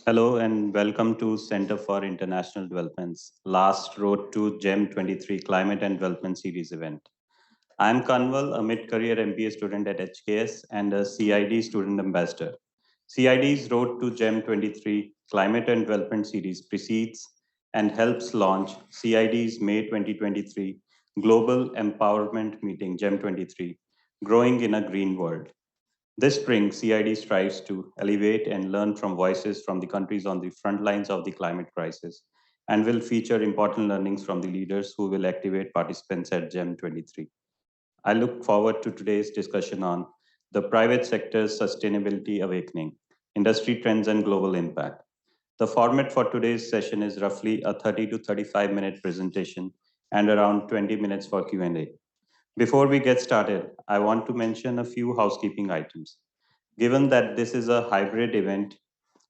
Hello and welcome to Center for International Development's last Road to GEM 23 Climate and Development Series event. I'm Kanwal, a mid-career MBA student at HKS and a CID student ambassador. CID's Road to GEM 23 Climate and Development Series precedes and helps launch CID's May 2023 Global Empowerment Meeting GEM 23, Growing in a Green World. This spring, CID strives to elevate and learn from voices from the countries on the front lines of the climate crisis and will feature important learnings from the leaders who will activate participants at GEM 23. I look forward to today's discussion on the private sector's sustainability awakening, industry trends and global impact. The format for today's session is roughly a 30 to 35-minute presentation and around 20 minutes for Q&A. Before we get started, I want to mention a few housekeeping items. Given that this is a hybrid event,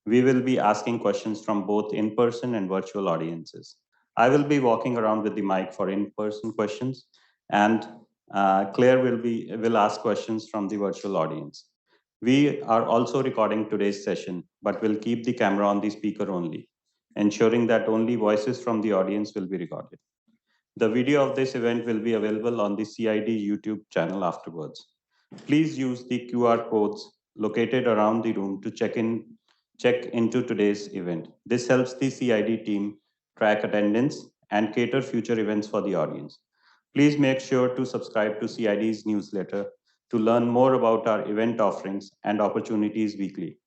we will be asking questions from both in-person and virtual audiences. I will be walking around with the mic for in-person questions, and Claire will ask questions from the virtual audience. We are also recording today's session, but will keep the camera on the speaker only, ensuring that only voices from the audience will be recorded. The video of this event will be available on the CID YouTube channel afterwards. Please use the QR codes located around the room to check into today's event. This helps the CID team track attendance and cater future events for the audience. Please make sure to subscribe to CID's newsletter to learn more about our event offerings and opportunities weekly.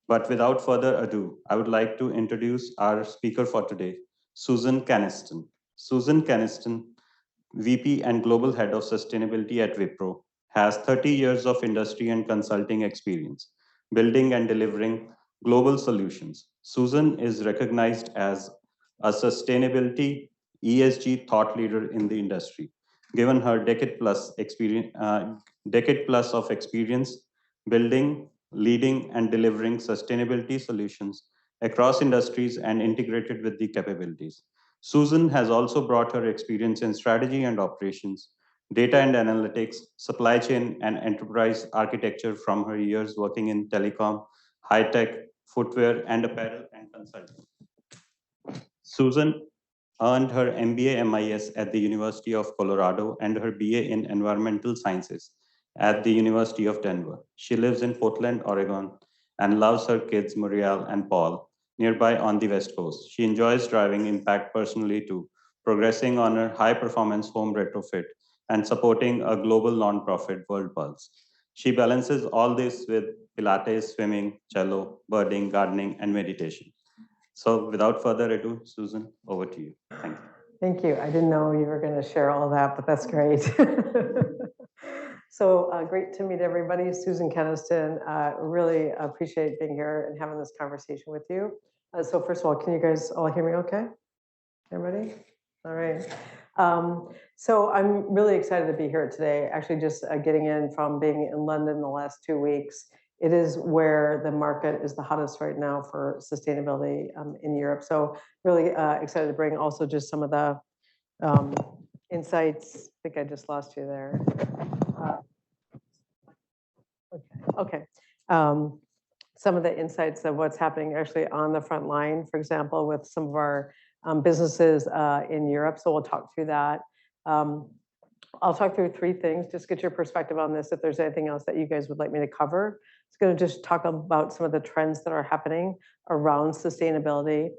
But without further ado, I would like to introduce our speaker for today, Susan Kenniston. Susan Kenniston, VP and Global Head of Sustainability at Wipro, has 30 years of industry and consulting experience, building and delivering global solutions. Susan is recognized as a sustainability ESG thought leader in the industry, given her decade plus of experience building, leading, and delivering sustainability solutions across industries and integrated with the capabilities. Susan has also brought her experience in strategy and operations, data and analytics, supply chain, and enterprise architecture from her years working in telecom, high tech, footwear, and apparel and consulting. Susan earned her MBA MIS at the University of Colorado and her BA in Environmental Sciences at the University of Denver. She lives in Portland, Oregon, and loves her kids, Muriel and Paul, nearby on the West Coast. She enjoys driving Impact personally too, progressing on her high-performance home retrofit and supporting a global nonprofit, World Pulse. She balances all this with Pilates, swimming, cello, birding, gardening, and meditation. So without further ado, Susan, over to you. Thank you. Thank you. I didn't know you were going to share all that, but that's great. So great to meet everybody. Susan Kenniston, really appreciate being here and having this conversation with you. So first of all, can you guys all hear me okay? Everybody? All right. So I'm really excited to be here today, actually just getting in from being in London the last 2 weeks. It is where the market is the hottest right now for sustainability in Europe. So really excited to bring also just some of the insights. I think I just lost you there. Okay. Some of the insights of what's happening actually on the front line, for example, with some of our businesses in Europe. So we'll talk through that. I'll talk through 3 things, just get your perspective on this. If there's anything else that you guys would like me to cover, it's going to just talk about some of the trends that are happening around sustainability.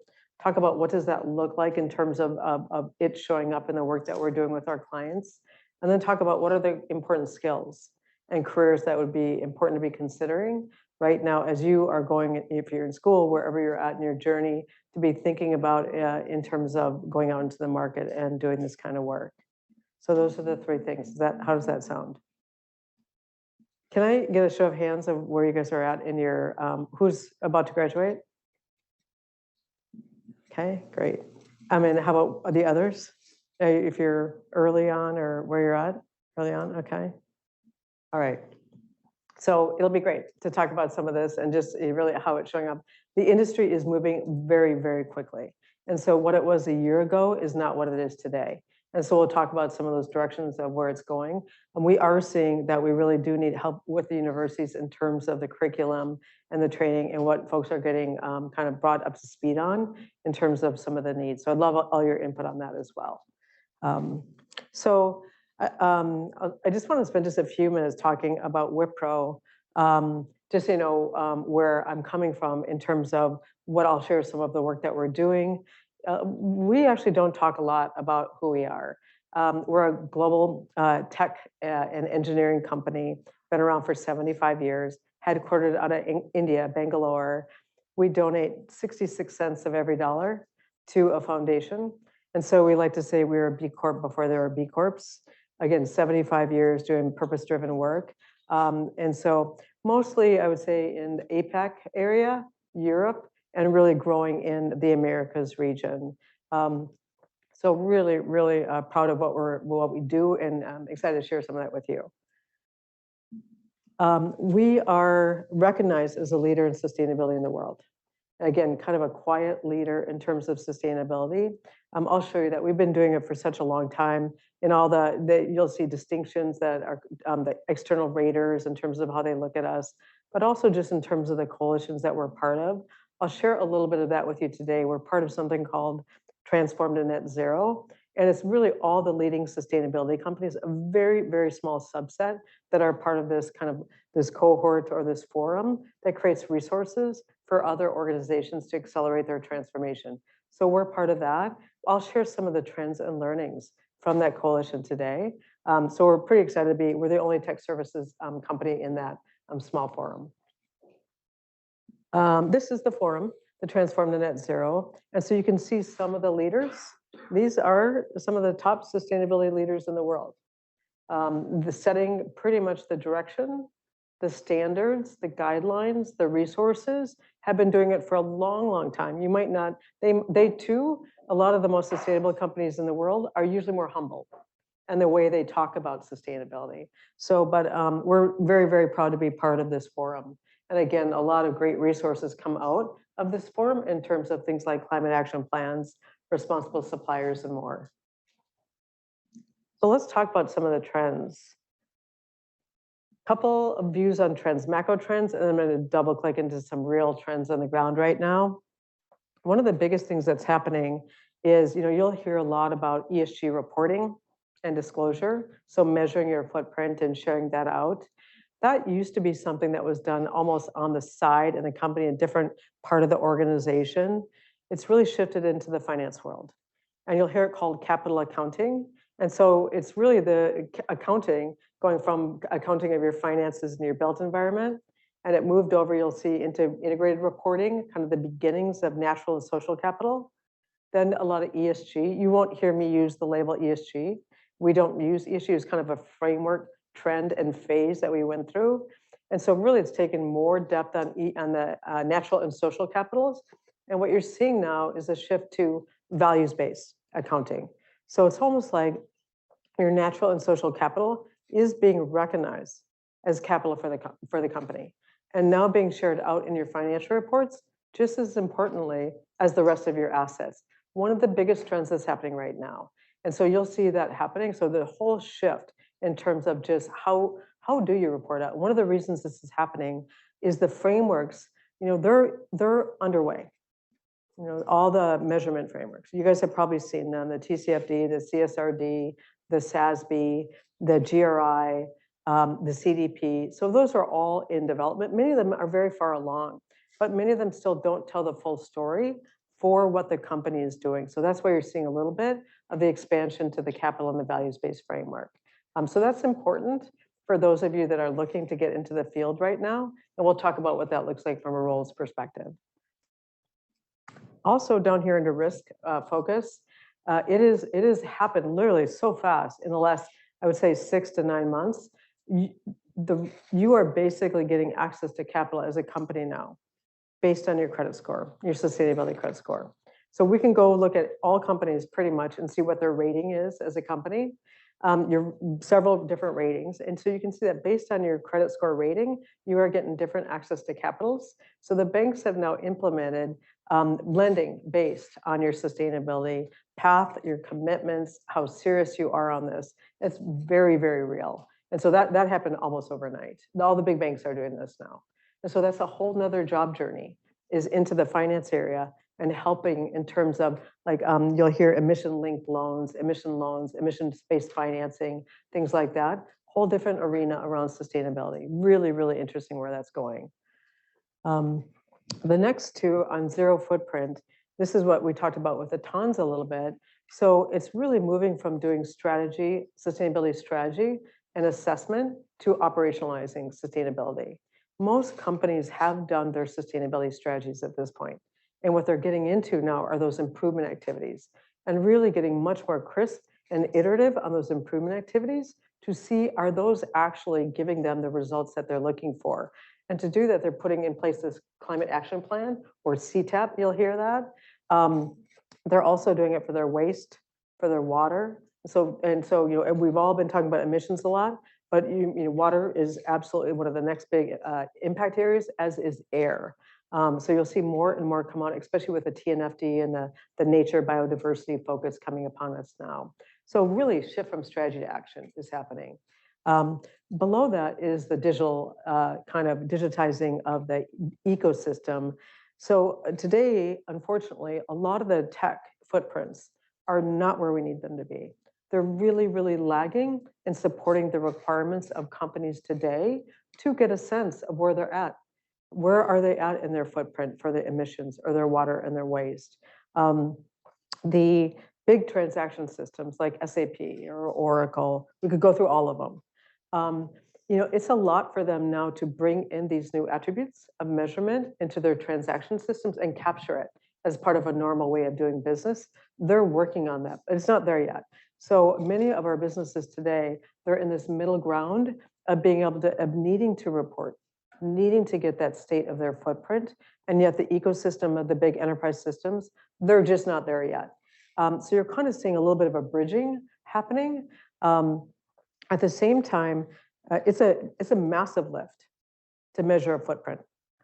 Talk about what does that look like in terms of it showing up in the work that we're doing with our clients. And then talk about what are the important skills and careers that would be important to be considering right now as you are going, if you're in school, wherever you're at in your journey, to be thinking about in terms of going out into the market and doing this kind of work. So those are the 3 things. How does that sound? Can I get a show of hands of where you guys are at in your, who's about to graduate? Okay, great. And how about the others? If you're early on or where you're at, early on, okay. All right. So it'll be great to talk about some of this and just really how it's showing up. The industry is moving very, very quickly. And so what it was a year ago is not what it is today. And so we'll talk about some of those directions of where it's going. And we are seeing that we really do need help with the universities in terms of the curriculum and the training and what folks are getting kind of brought up to speed on in terms of some of the needs. So I'd love all your input on that as well. I just want to spend just a few minutes talking about Wipro, just so you know where I'm coming from in terms of what I'll share some of the work that we're doing. We actually don't talk a lot about who we are. We're a global tech and engineering company, been around for 75 years, headquartered out of India, Bangalore. We donate 66 cents of every dollar to a foundation. And so we like to say we were a B Corp before there were B Corps. Again, 75 years doing purpose-driven work. And so mostly, I would say, in the APAC area, Europe, and really growing in the Americas region. So really, really proud of what we do, and I'm excited to share some of that with you. We are recognized as a leader in sustainability in the world. Again, kind of a quiet leader in terms of sustainability. I'll show you that we've been doing it for such a long time. In all you'll see distinctions that are the external raters in terms of how they look at us, but also just in terms of the coalitions that we're part of. I'll share a little bit of that with you today. We're part of something called Transform to Net Zero, and it's really all the leading sustainability companies, a very, very small subset that are part of this this cohort or this forum that creates resources for other organizations to accelerate their transformation. So we're part of that. I'll share some of the trends and learnings from that coalition today. So we're pretty excited we're the only tech services company in that small forum. This is the forum, the Transform to Net Zero. And so you can see some of the leaders. These are some of the top sustainability leaders in the world. The setting pretty much the direction, the standards, the guidelines, the resources, have been doing it for a long, long time. You might not, they too, a lot of the most sustainable companies in the world are usually more humble and the way they talk about sustainability. So, but we're very, very proud to be part of this forum. And again, a lot of great resources come out of this forum in terms of things like climate action plans, responsible suppliers, and more. So let's talk about some of the trends. Couple of views on trends, macro trends, and I'm going to double click into some real trends on the ground right now. One of the biggest things that's happening is, you'll hear a lot about ESG reporting and disclosure. So measuring your footprint and sharing that out. That used to be something that was done almost on the side in the company, a different part of the organization. It's really shifted into the finance world. And you'll hear it called capital accounting. And so it's really the accounting going from accounting of your finances in your built environment. And it moved over, you'll see, into integrated reporting, kind of the beginnings of natural and social capital. Then a lot of ESG. You won't hear me use the label ESG. We don't use ESG as kind of a framework trend and phase that we went through. And so really it's taken more depth on the natural and social capitals. And what you're seeing now is a shift to values-based accounting. So it's almost like your natural and social capital is being recognized as capital for the company, and now being shared out in your financial reports just as importantly as the rest of your assets. One of the biggest trends that's happening right now. And so you'll see that happening. So the whole shift in terms of just how do you report out? One of the reasons this is happening is the frameworks, they're underway. All the measurement frameworks. You guys have probably seen them, the TCFD, the CSRD, the SASB, the GRI, the CDP. So those are all in development. Many of them are very far along, but many of them still don't tell the full story for what the company is doing. So that's why you're seeing a little bit of the expansion to the capital and the values-based framework. So that's important for those of you that are looking to get into the field right now. And we'll talk about what that looks like from a roles perspective. Also down here into risk focus, it has happened literally so fast in the last, I would say, 6 to 9 months. You are basically getting access to capital as a company now, based on your credit score, your sustainability credit score. So we can go look at all companies pretty much and see what their rating is as a company. your several different ratings. And so you can see that based on your credit score rating, you are getting different access to capitals. So the banks have now implemented lending based on your sustainability path, your commitments, how serious you are on this. It's very, very real. And so that happened almost overnight. All the big banks are doing this now. And so that's a whole nother job journey, is into the finance area and helping in terms of like, you'll hear emission-linked loans, emissions-based financing, things like that. Whole different arena around sustainability. Really, really interesting where that's going. The next two on zero footprint, this is what we talked about with the TONS a little bit. So it's really moving from doing strategy, sustainability strategy and assessment to operationalizing sustainability. Most companies have done their sustainability strategies at this point. And what they're getting into now are those improvement activities and really getting much more crisp and iterative on those improvement activities to see, are those actually giving them the results that they're looking for? And to do that, they're putting in place this climate action plan, or CTAP, you'll hear that. They're also doing it for their waste, for their water. So, you know, and we've all been talking about emissions a lot, but you know, water is absolutely one of the next big impact areas, as is air. So you'll see more and more come out, especially with the TNFD and the nature biodiversity focus coming upon us now. So really shift from strategy to action is happening. Below that is the digital kind of digitizing of the ecosystem. So today, unfortunately, a lot of the tech footprints are not where we need them to be. They're really, really lagging in supporting the requirements of companies today to get a sense of where they're at. Where are they at in their footprint for the emissions or their water and their waste? The big transaction systems like SAP or Oracle, we could go through all of them. You know, it's a lot for them now to bring in these new attributes of measurement into their transaction systems and capture it as part of a normal way of doing business. They're working on that, but it's not there yet. So many of our businesses today, they're in this middle ground of being able to, of needing to report, needing to get that state of their footprint, and yet the ecosystem of the big enterprise systems, they're just not there yet. So you're kind of seeing a little bit of a bridging happening. At the same time, it's a massive lift to measure a footprint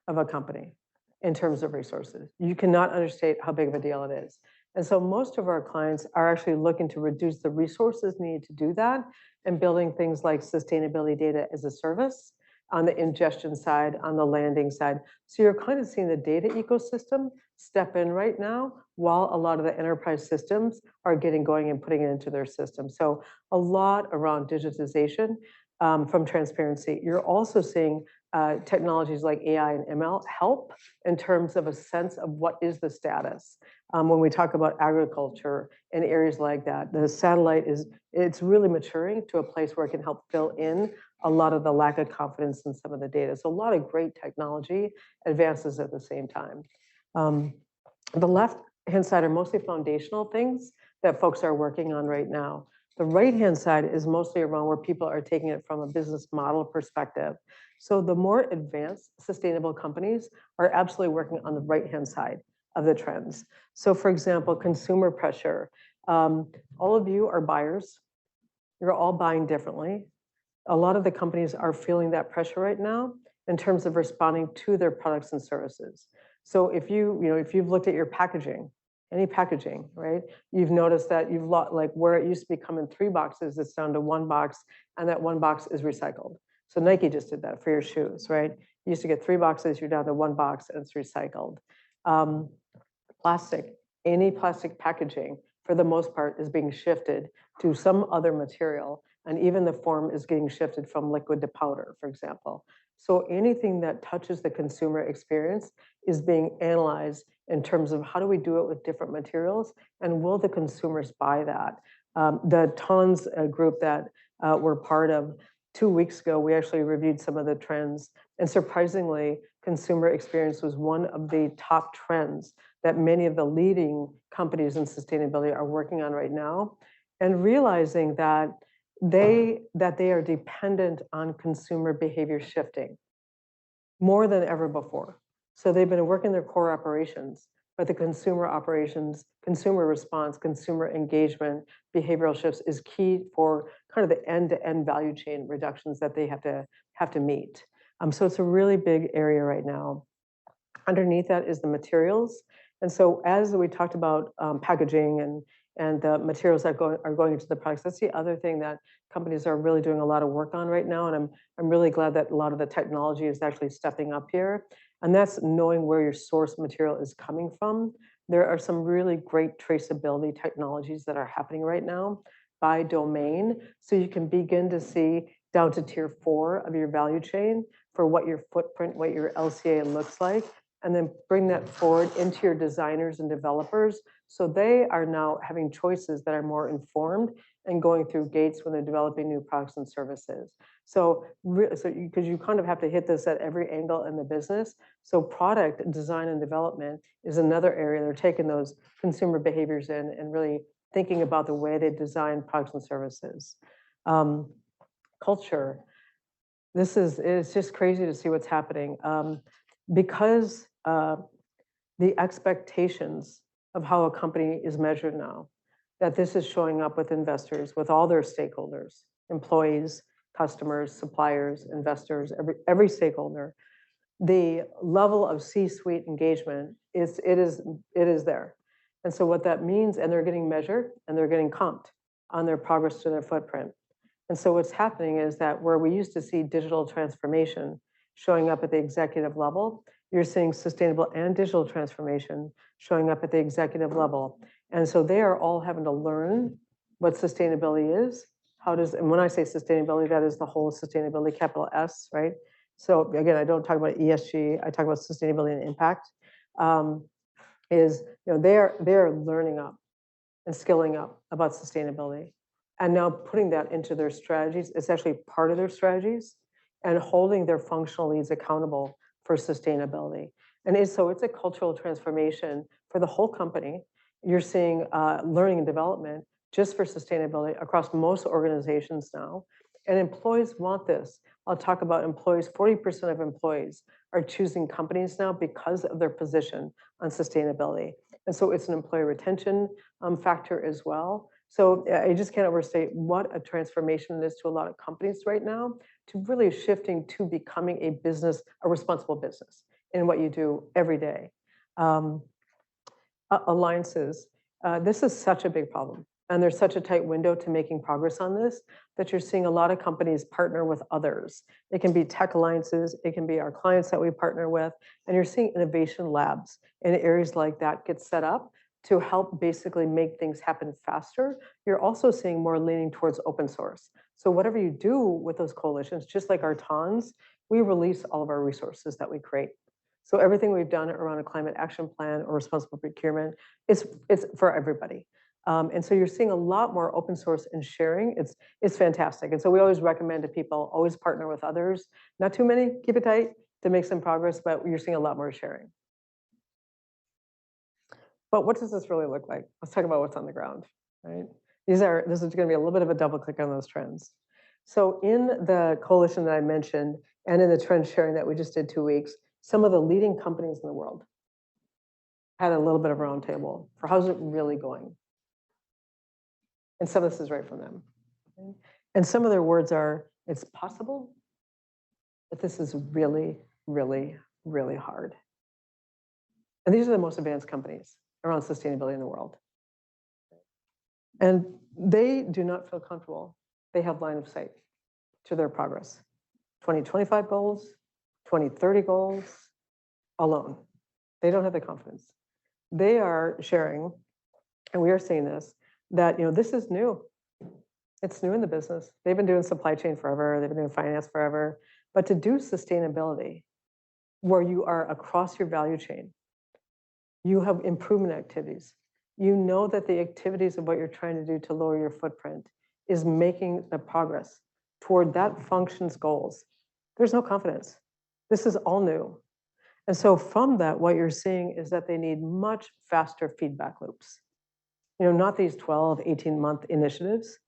of a company in terms of resources. You cannot understate how big of a deal it is. And so most of our clients are actually looking to reduce the resources needed to do that and building things like sustainability data as a service on the ingestion side, on the landing side. So you're kind of seeing the data ecosystem step in right now while a lot of the enterprise systems are getting going and putting it into their system. So a lot around digitization from transparency. You're also seeing technologies like AI and ML help in terms of a sense of what is the status. When we talk about agriculture and areas like that, the satellite it's really maturing to a place where it can help fill in a lot of the lack of confidence in some of the data. So a lot of great technology advances at the same time. The left-hand side are mostly foundational things that folks are working on right now. The right-hand side is mostly around where people are taking it from a business model perspective. So the more advanced sustainable companies are absolutely working on the right-hand side of the trends. So for example, consumer pressure. All of you are buyers. You're all buying differently. A lot of the companies are feeling that pressure right now in terms of responding to their products and services. So if you've looked at your packaging, any packaging, right? You've noticed that you've like where it used to be come in 3 boxes, it's down to 1 box, and that 1 box is recycled. So Nike just did that for your shoes, right? You used to get 3 boxes, you're down to 1 box, and it's recycled. Plastic, any plastic packaging, for the most part, is being shifted to some other material, and even the form is getting shifted from liquid to powder, for example. So anything that touches the consumer experience is being analyzed in terms of how do we do it with different materials, and will the consumers buy that? The TONS group that we're part of, 2 weeks ago, we actually reviewed some of the trends, and surprisingly, consumer experience was one of the top trends that many of the leading companies in sustainability are working on right now, and realizing that they are dependent on consumer behavior shifting more than ever before. So they've been working their core operations, but the consumer operations, consumer response, consumer engagement, behavioral shifts is key for kind of the end-to-end value chain reductions that they have to meet. So it's a really big area right now. Underneath that is the materials. And so as we talked about packaging and the materials that are going into the products, that's the other thing that companies are really doing a lot of work on right now. And I'm really glad that a lot of the technology is actually stepping up here. And that's knowing where your source material is coming from. There are some really great traceability technologies that are happening right now by domain. So you can begin to see down to tier 4 of your value chain for what your footprint, what your LCA looks like, and then bring that forward into your designers and developers. So they are now having choices that are more informed and going through gates when they're developing new products and services. So because you kind of have to hit this at every angle in the business. So product design and development is another area. They're taking those consumer behaviors in and really thinking about the way they design products and services. Culture. It's just crazy to see what's happening. Because the expectations of how a company is measured now, that this is showing up with investors, with all their stakeholders, employees, customers, suppliers, investors, every stakeholder. The level of C-suite engagement it is there. And so what that means, and they're getting measured and they're getting comped on their progress to their footprint. And so what's happening is that where we used to see digital transformation showing up at the executive level, you're seeing sustainable and digital transformation showing up at the executive level. And so they are all having to learn what sustainability is. And when I say sustainability, that is the whole sustainability, capital S, right? So again, I don't talk about ESG, I talk about sustainability and impact. They're learning up and skilling up about sustainability. And now putting that into their strategies, it's actually part of their strategies, and holding their functional leads accountable for sustainability. And so it's a cultural transformation for the whole company. You're seeing learning and development just for sustainability across most organizations now. And employees want this. I'll talk about employees. 40% of employees are choosing companies now because of their position on sustainability. And so it's an employee retention factor as well. So I just can't overstate what a transformation it is to a lot of companies right now, to really shifting to becoming a responsible business in what you do every day. Alliances. This is such a big problem. And there's such a tight window to making progress on this that you're seeing a lot of companies partner with others. It can be tech alliances, it can be our clients that we partner with, and you're seeing innovation labs in areas like that get set up to help basically make things happen faster. You're also seeing more leaning towards open source. So whatever you do with those coalitions, just like our TONs, we release all of our resources that we create. So everything we've done around a climate action plan or responsible procurement, it's for everybody. And so you're seeing a lot more open source and sharing. It's fantastic. And so we always recommend to people, always partner with others. Not too many, keep it tight to make some progress, but you're seeing a lot more sharing. But what does this really look like? Let's talk about what's on the ground, right? This is going to be a little bit of a double click on those trends. So in the coalition that I mentioned, and in the trend sharing that we just did 2 weeks, some of the leading companies in the world had a little bit of a roundtable for how's it really going. And some of this is right from them. Okay? And some of their words are, it's possible, but this is really, really, really hard. And these are the most advanced companies around sustainability in the world. And they do not feel comfortable. They have line of sight to their progress. 2025 goals, 2030 goals, alone. They don't have the confidence. They are sharing, and we are seeing this, that this is new. It's new in the business. They've been doing supply chain forever. They've been doing finance forever. But to do sustainability, where you are across your value chain, you have improvement activities. You know that the activities of what you're trying to do to lower your footprint is making the progress toward that function's goals. There's no confidence. This is all new. And so from that, what you're seeing is that they need much faster feedback loops. Not these 12, 18-month initiatives.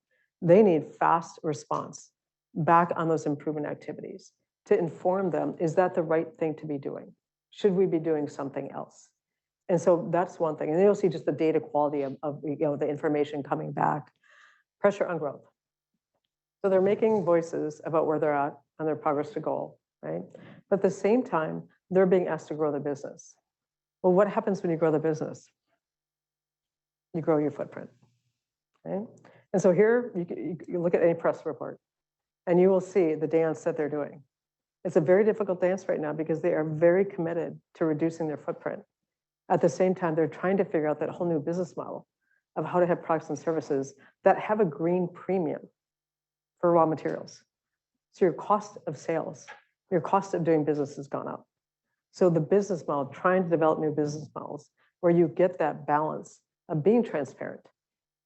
They need fast response back on those improvement activities to inform them, is that the right thing to be doing? Should we be doing something else? And so that's one thing. And then you'll see just the data quality of the information coming back. Pressure on growth. So they're making voices about where they're at and their progress to goal, right? But at the same time, they're being asked to grow the business. Well, what happens when you grow the business? You grow your footprint, right? And so here, you look at any press report, and you will see the dance that they're doing. It's a very difficult dance right now because they are very committed to reducing their footprint. At the same time, they're trying to figure out that whole new business model of how to have products and services that have a green premium for raw materials. So your cost of sales, your cost of doing business has gone up. So the business model, trying to develop new business models where you get that balance of being transparent,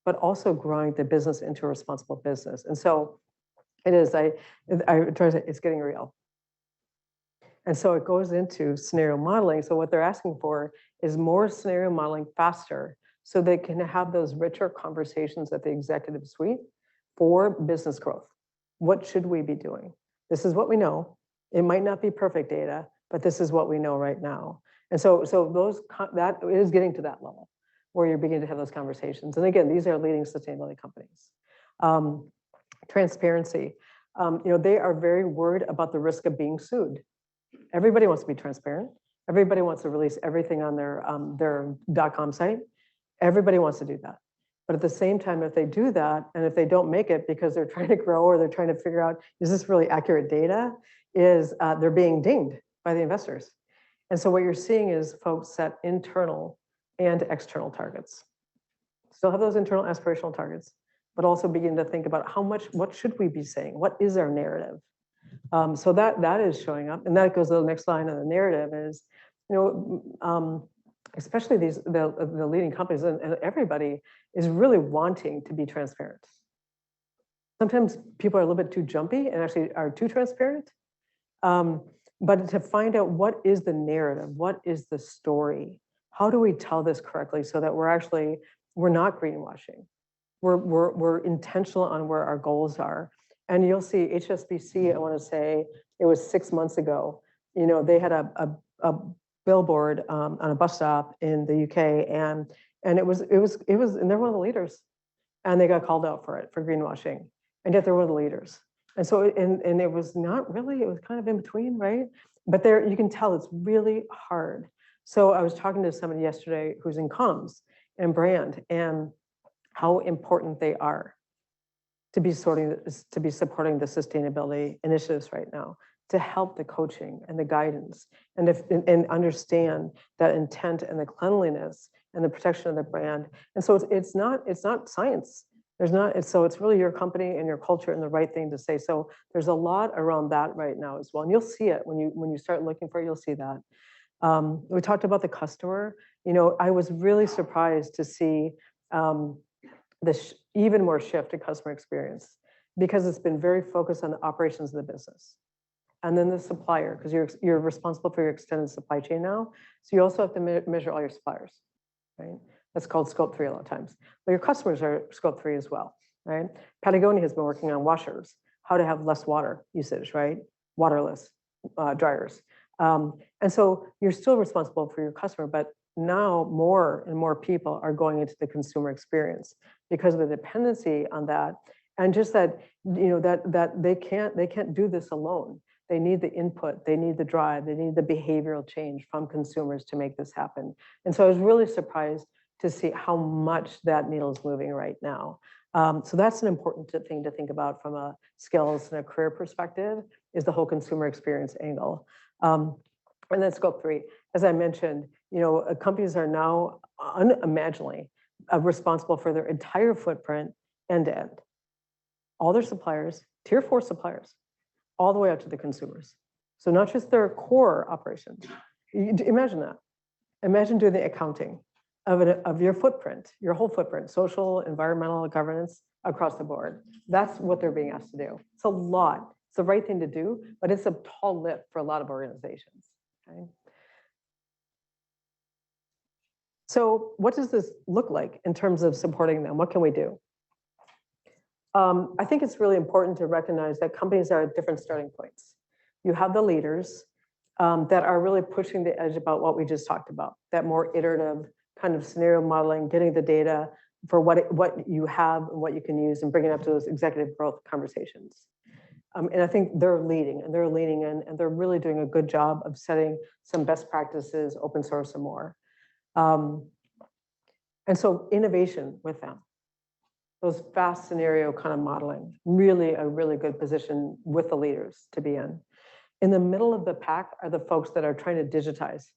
but also growing the business into a responsible business. And so it is, it's getting real. And so it goes into scenario modeling. So what they're asking for is more scenario modeling faster so they can have those richer conversations at the executive suite for business growth. What should we be doing? This is what we know. It might not be perfect data, but this is what we know right now. And so that is getting to that level where you're beginning to have those conversations. And again, these are leading sustainability companies. Transparency. They are very worried about the risk of being sued. Everybody wants to be transparent. Everybody wants to release everything on their .com site. Everybody wants to do that. But at the same time, if they do that, and if they don't make it because they're trying to grow or they're trying to figure out, is this really accurate data, they're being dinged by the investors. And so what you're seeing is folks set internal and external targets. Still have those internal aspirational targets, but also begin to think about what should we be saying? What is our narrative? So that is showing up, and that goes to the next line of the narrative is, especially the leading companies and everybody is really wanting to be transparent. Sometimes people are a little bit too jumpy and actually are too transparent. But to find out what is the narrative, what is the story, how do we tell this correctly so that we're not greenwashing, we're intentional on where our goals are. And you'll see HSBC, I want to say it was 6 months ago, they had a billboard on a bus stop in the UK, and it was, and they're one of the leaders, and they got called out for greenwashing, and yet they're one of the leaders. And so, and it was not really, it was kind of in between, right? But there, you can tell it's really hard. So I was talking to somebody yesterday who's in comms and brand, and how important they are to be supporting the sustainability initiatives right now, to help the coaching and the guidance, and understand that intent and the cleanliness and the protection of the brand. And so it's not science. So it's really your company and your culture and the right thing to say. So there's a lot around that right now as well. And you'll see it when you start looking for it, you'll see that. We talked about the customer. I was really surprised to see this even more shift in customer experience, because it's been very focused on the operations of the business. And then the supplier, because you're responsible for your extended supply chain now. So you also have to measure all your suppliers, right? That's called scope 3 a lot of times. But your customers are scope 3 as well, right? Patagonia has been working on washers, how to have less water usage, right? Waterless dryers. And so you're still responsible for your customer, but now more and more people are going into the consumer experience because of the dependency on that, and just that that they can't do this alone. They need the input, they need the drive, they need the behavioral change from consumers to make this happen. And so I was really surprised to see how much that needle is moving right now. So that's an important thing to think about from a skills and a career perspective, is the whole consumer experience angle. And then scope 3, as I mentioned, companies are now unimaginably responsible for their entire footprint end to end. All their suppliers, tier 4 suppliers, all the way out to the consumers. So not just their core operations. Imagine that. Imagine doing the accounting of your footprint, your whole footprint, social, environmental, governance, across the board. That's what they're being asked to do. It's a lot. It's the right thing to do, but it's a tall lift for a lot of organizations. Okay? So what does this look like in terms of supporting them? What can we do? I think it's really important to recognize that companies are at different starting points. You have the leaders, that are really pushing the edge about what we just talked about, that more iterative kind of scenario modeling, getting the data for what you have and what you can use and bringing it up to those executive growth conversations. And I think they're leading and they're leaning in and they're really doing a good job of setting some best practices, open source and more. And so innovation with them, those fast scenario kind of modeling, really a really good position with the leaders to be in. In the middle of the pack are the folks that are trying to digitize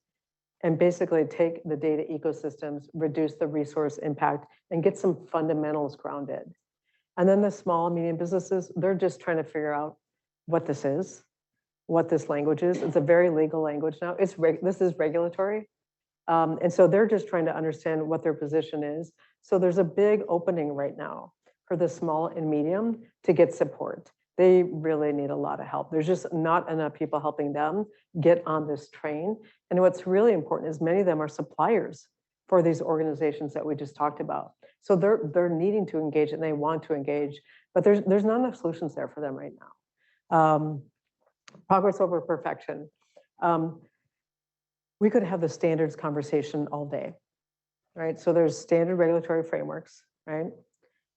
and basically take the data ecosystems, reduce the resource impact, and get some fundamentals grounded. And then the small and medium businesses, they're just trying to figure out what this is, what this language is. It's a very legal language now. This is regulatory. And so they're just trying to understand what their position is. So there's a big opening right now for the small and medium to get support. They really need a lot of help. There's just not enough people helping them get on this train. And what's really important is many of them are suppliers for these organizations that we just talked about. So they're needing to engage and they want to engage, but there's not enough solutions there for them right now. Progress over perfection. We could have the standards conversation all day, right? So there's standard regulatory frameworks, right?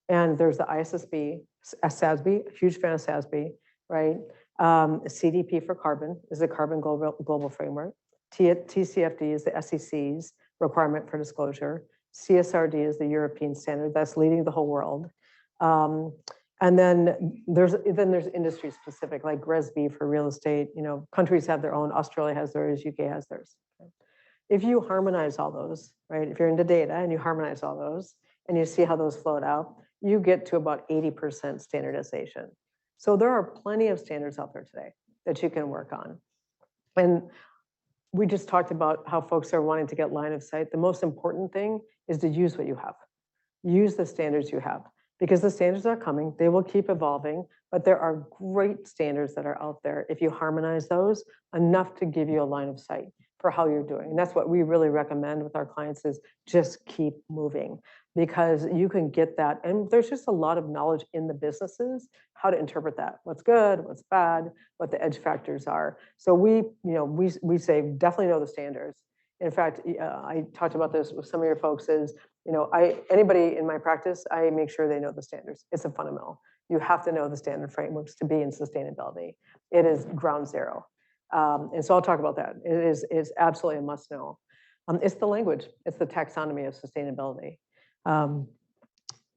And there's the ISSB, SASB, huge fan of SASB, right? CDP for carbon is the Carbon Global Framework. TCFD is the SEC's requirement for disclosure. CSRD is the European standard that's leading the whole world. And then there's industry specific, like GRESB for real estate. You know, countries have their own. Australia has theirs. UK has theirs. If you harmonize all those, right? If you're into data and you harmonize all those, and you see how those float out, you get to about 80% standardization. So there are plenty of standards out there today that you can work on. And we just talked about how folks are wanting to get line of sight. The most important thing is to use what you have. Use the standards you have, because the standards are coming. They will keep evolving, but there are great standards that are out there. If you harmonize those, enough to give you a line of sight for how you're doing. And that's what we really recommend with our clients is just keep moving, because you can get that. And there's just a lot of knowledge in the businesses, how to interpret that, what's good, what's bad, what the edge factors are. So we say definitely know the standards. In fact, I talked about this with some of your folks is, anybody in my practice, I make sure they know the standards. It's a fundamental. You have to know the standard frameworks to be in sustainability. It is ground zero. And so I'll talk about that. It is absolutely a must know. It's the language. It's the taxonomy of sustainability.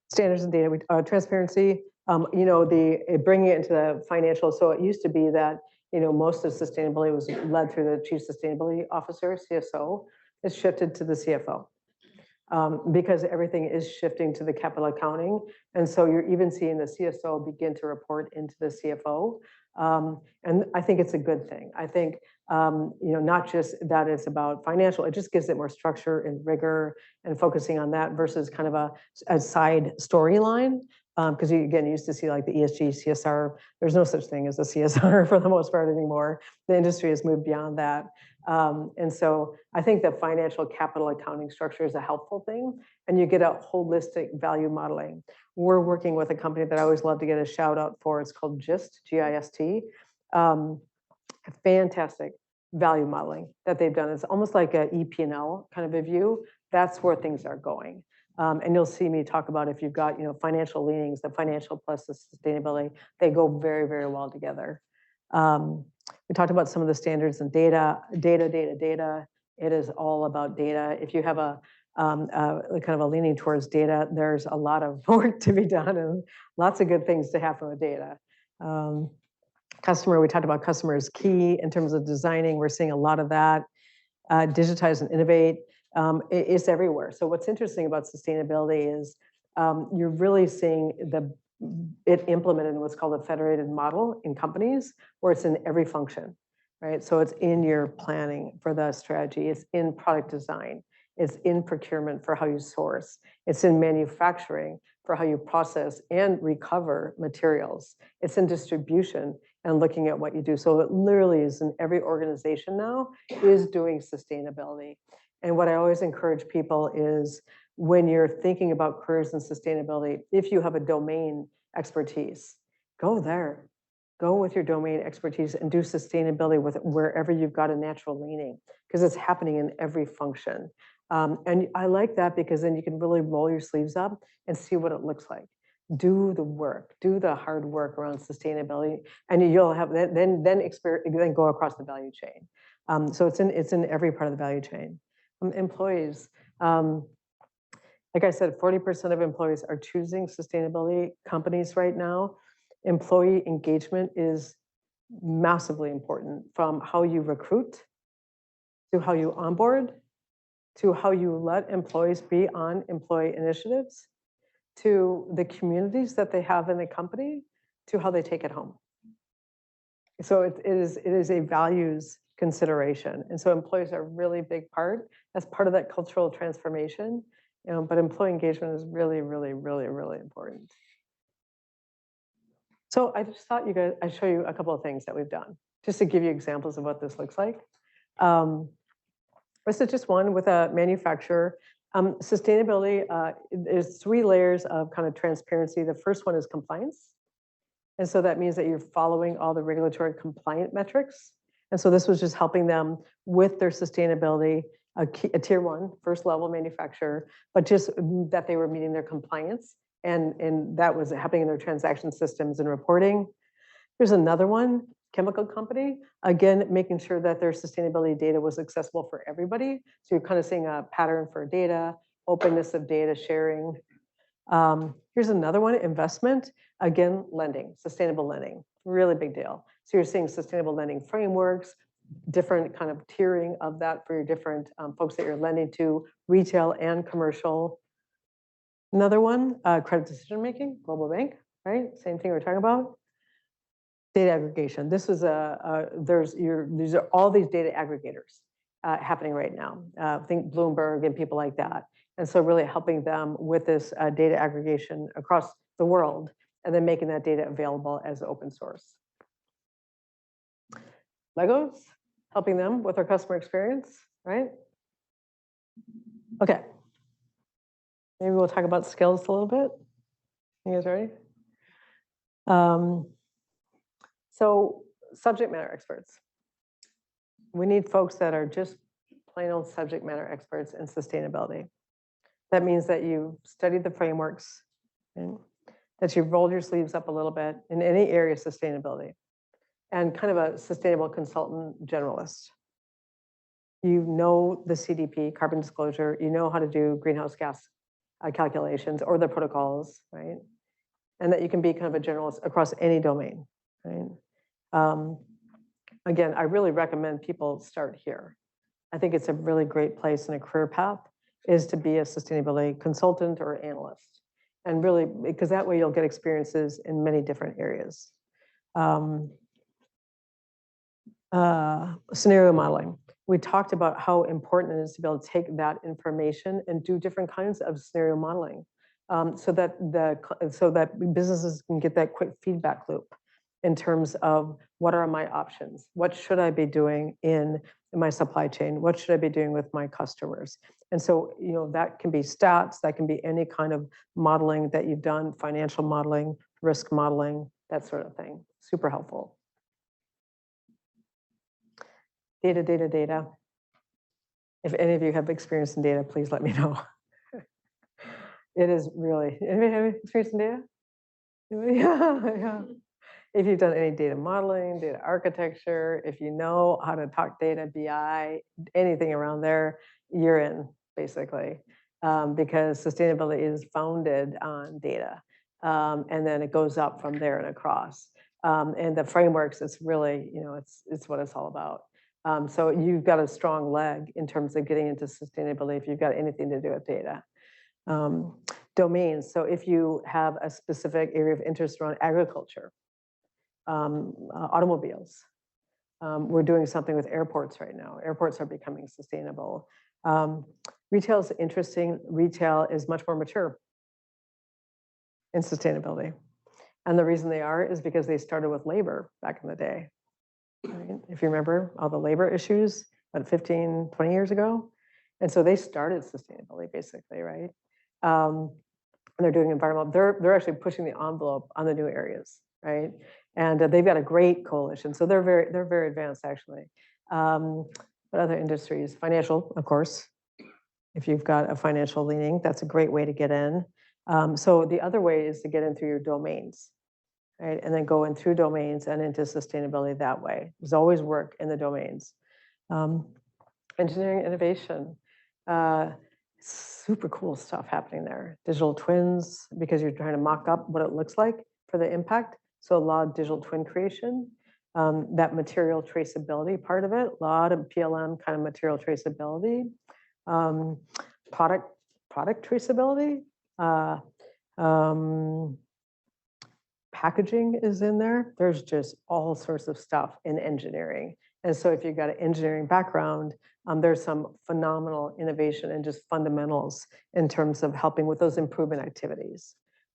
Standards and data, transparency, bringing it into the financial. So it used to be that, most of sustainability was led through the chief sustainability officer, CSO. It's shifted to the CFO. Because everything is shifting to the capital accounting. And so you're even seeing the CSO begin to report into the CFO. And I think it's a good thing. I think, not just that it's about financial, it just gives it more structure and rigor and focusing on that versus kind of a side storyline. Because you, again, used to see like the ESG, CSR, there's no such thing as a CSR for the most part anymore. The industry has moved beyond that. And so I think the financial capital accounting structure is a helpful thing, and you get a holistic value modeling. We're working with a company that I always love to get a shout out for. It's called GIST, G-I-S-T. Fantastic value modeling that they've done. It's almost like an EP&L kind of a view. That's where things are going. And you'll see me talk about if you've got, financial leanings, the financial plus the sustainability, they go very, very well together. We talked about some of the standards and data. It is all about data. If you have a kind of a leaning towards data, there's a lot of work to be done and lots of good things to happen with data. We talked about customer is key in terms of designing. We're seeing a lot of that. Digitize and innovate. It's everywhere. So what's interesting about sustainability is you're really seeing it implemented in what's called a federated model in companies, where it's in every function, right? So it's in your planning for the strategy. It's in product design. It's in procurement for how you source. It's in manufacturing for how you process and recover materials. It's in distribution and looking at what you do. So it literally is in every organization now is doing sustainability. And what I always encourage people is when you're thinking about careers and sustainability, if you have a domain expertise, go there. go with your domain expertise and do sustainability with it wherever you've got a natural leaning, because it's happening in every function. And I like that because then you can really roll your sleeves up and see what it looks like. Do the work, do the hard work around sustainability, and you'll have then go across the value chain. So it's in every part of the value chain. Employees, like I said, 40% of employees are choosing sustainability companies right now. Employee engagement is massively important, from how you recruit to how you onboard to how you let employees be on employee initiatives to the communities that they have in the company to how they take it home. So it is a values consideration. And so employees are a really big part. That's part of that cultural transformation. But employee engagement is really, really, really, really important. So I just thought I'd show you a couple of things that we've done, just to give you examples of what this looks like. This is just one with a manufacturer. Sustainability is 3 layers of kind of transparency. The first one is compliance. And so that means that you're following all the regulatory compliant metrics. And so this was just helping them with their sustainability, a tier 1, first level manufacturer, but just that they were meeting their compliance. And that was happening in their transaction systems and reporting. There's another one, chemical company, again, making sure that their sustainability data was accessible for everybody. So you're kind of seeing a pattern for data, openness of data sharing. Here's another one, investment, again, lending, sustainable lending, really big deal. So you're seeing sustainable lending frameworks, different kind of tiering of that for your different folks that you're lending to, retail and commercial. Another one, credit decision-making, global bank, right? Same thing we're talking about. Data aggregation. This is these are all these data aggregators happening right now. Think Bloomberg and people like that. And so really helping them with this data aggregation across the world, and then making that data available as open source. Legos, helping them with their customer experience, right? Okay. Maybe we'll talk about skills a little bit. You guys ready? So subject matter experts. We need folks that are just plain old subject matter experts in sustainability. That means that you studied the frameworks, and that you've rolled your sleeves up a little bit in any area of sustainability, and kind of a sustainable consultant generalist. You know the CDP, carbon disclosure, you know how to do greenhouse gas calculations or the protocols, right? And that you can be kind of a generalist across any domain, right? Again, I really recommend people start here. I think it's a really great place in a career path is to be a sustainability consultant or analyst. And really, because that way you'll get experiences in many different areas. Scenario modeling. We talked about how important it is to be able to take that information and do different kinds of scenario modeling, so that businesses can get that quick feedback loop in terms of what are my options, what should I be doing in my supply chain, what should I be doing with my customers. And so that can be stats, that can be any kind of modeling that you've done, financial modeling, risk modeling, that sort of thing. Super helpful. Data, data, data. If any of you have experience in data, please let me know. It is really, anybody have experience in data? Yeah. If you've done any data modeling, data architecture, if you know how to talk data, BI, anything around there, you're in, basically. Because sustainability is founded on data. And then it goes up from there and across. And the frameworks, it's really, it's what it's all about. So you've got a strong leg in terms of getting into sustainability if you've got anything to do with data. Domains, so if you have a specific area of interest around agriculture, automobiles. We're doing something with airports right now. Airports are becoming sustainable. Retail is interesting. Retail is much more mature in sustainability. And the reason they are is because they started with labor back in the day. Right? If you remember all the labor issues about 15, 20 years ago. And so they started sustainability basically, right? And they're doing environmental, they're actually pushing the envelope on the new areas, right? And they've got a great coalition. So they're very advanced, actually. What other industries? Financial, of course. If you've got a financial leaning, that's a great way to get in. So the other way is to get in through your domains, right? And then go in through domains and into sustainability that way. There's always work in the domains. Engineering innovation, super cool stuff happening there. Digital twins, because you're trying to mock up what it looks like for the impact. So a lot of digital twin creation, that material traceability part of it, a lot of PLM kind of material traceability, product traceability, packaging is in there. There's just all sorts of stuff in engineering. And so if you've got an engineering background, there's some phenomenal innovation and just fundamentals in terms of helping with those improvement activities.